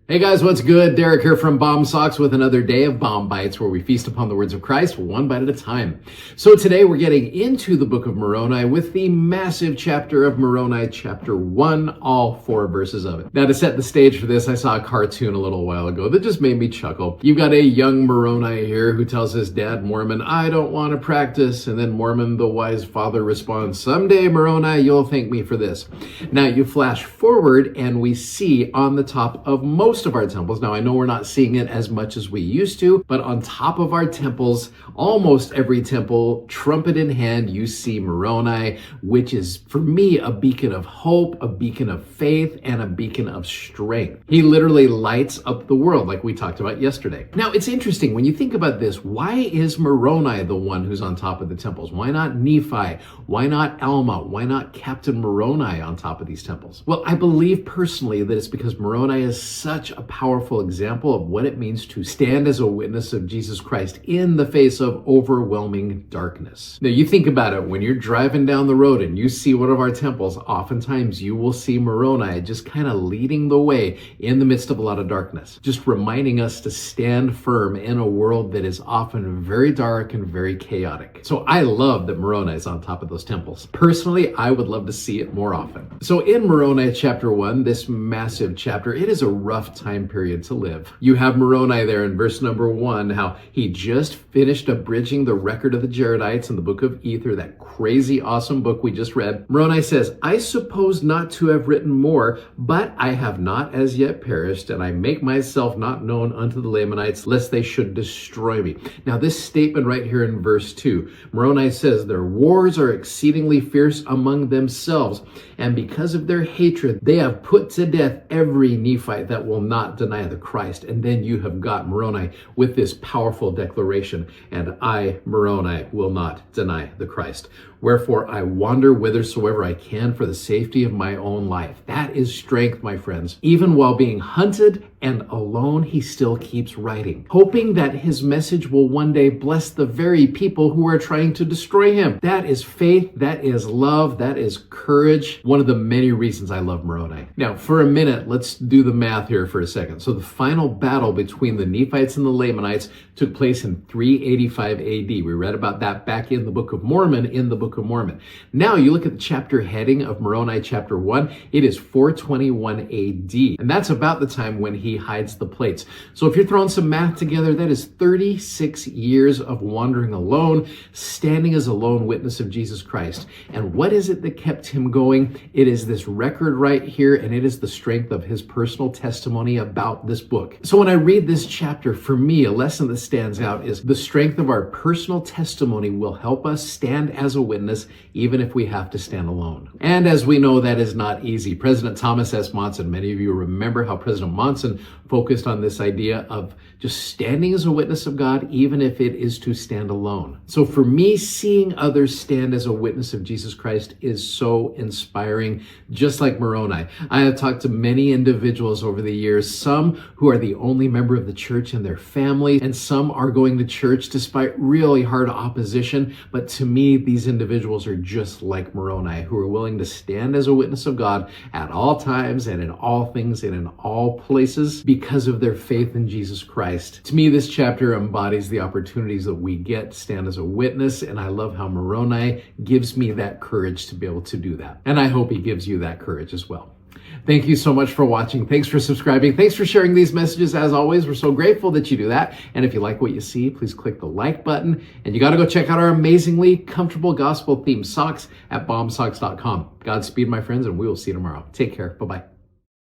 Hey guys, what's good? Derek here from B.O.M Socks with another day of B.O.M Bites, where we feast upon the words of Christ one bite at a time. So today we're getting into the book of Moroni with the massive chapter of Moroni, chapter 1, all 4 verses of it. Now, to set the stage for this, I saw a cartoon a little while ago that just made me chuckle. You've got a young Moroni here who tells his dad, Mormon, I don't want to practice. And then Mormon, the wise father, responds, someday, Moroni, you'll thank me for this. Now, you flash forward and we see on the top of most of our temples. Now, I know we're not seeing it as much as we used to, but on top of our temples, almost every temple, trumpet in hand, you see Moroni, which is, for me, a beacon of hope, a beacon of faith, and a beacon of strength. He literally lights up the world, like we talked about yesterday. Now, it's interesting, when you think about this, why is Moroni the one who's on top of the temples? Why not Nephi? Why not Alma? Why not Captain Moroni on top of these temples? Well, I believe personally that it's because Moroni is such a powerful example of what it means to stand as a witness of Jesus Christ in the face of overwhelming darkness. Now, you think about it, when you're driving down the road and you see one of our temples, oftentimes you will see Moroni just kind of leading the way in the midst of a lot of darkness, just reminding us to stand firm in a world that is often very dark and very chaotic. So I love that Moroni is on top of those temples. Personally, I would love to see it more often. So in Moroni chapter 1, this massive chapter, it is a rough time period to live. You have Moroni there in verse number 1, how he just finished abridging the record of the Jaredites in the book of Ether, that crazy awesome book we just read. Moroni says, I suppose not to have written more, but I have not as yet perished, and I make myself not known unto the Lamanites, lest they should destroy me. Now, this statement right here in verse 2, Moroni says, their wars are exceedingly fierce among themselves, and because of their hatred, they have put to death every Nephite that will not deny the Christ. And then you have got Moroni with this powerful declaration, and I, Moroni, will not deny the Christ. Wherefore I wander whithersoever I can for the safety of my own life. That is strength, my friends. Even while being hunted and alone, he still keeps writing, hoping that his message will one day bless the very people who are trying to destroy him. That is faith, that is love, that is courage. One of the many reasons I love Moroni. Now, for a minute, let's do the math here for a second. So the final battle between the Nephites and the Lamanites took place in 385 AD. We read about that back in the Book of Mormon, Now you look at the chapter heading of Moroni chapter 1, it is 421 AD. And that's about the time when he hides the plates. So if you're throwing some math together, that is 36 years of wandering alone, standing as a lone witness of Jesus Christ. And what is it that kept him going? It is this record right here, and it is the strength of his personal testimony about this book. So when I read this chapter, for me, a lesson that stands out is the strength of our personal testimony will help us stand as a witness, even if we have to stand alone. And as we know, that is not easy. President Thomas S. Monson, many of you remember how President Monson focused on this idea of just standing as a witness of God, even if it is to stand alone. So for me, seeing others stand as a witness of Jesus Christ is so inspiring, just like Moroni. I have talked to many individuals over the years, some who are the only member of the church in their family, and some are going to church despite really hard opposition. But to me, these individuals are just like Moroni, who are willing to stand as a witness of God at all times and in all things and in all places because of their faith in Jesus Christ. To me, this chapter embodies the opportunities that we get to stand as a witness, and I love how Moroni gives me that courage to be able to do that. And I hope he gives you that courage as well. Thank you so much for watching. Thanks for subscribing. Thanks for sharing these messages. As always, we're so grateful that you do that. And if you like what you see, please click the like button. And you got to go check out our amazingly comfortable gospel-themed socks at bombsocks.com. Godspeed, my friends, and we will see you tomorrow. Take care. Bye-bye.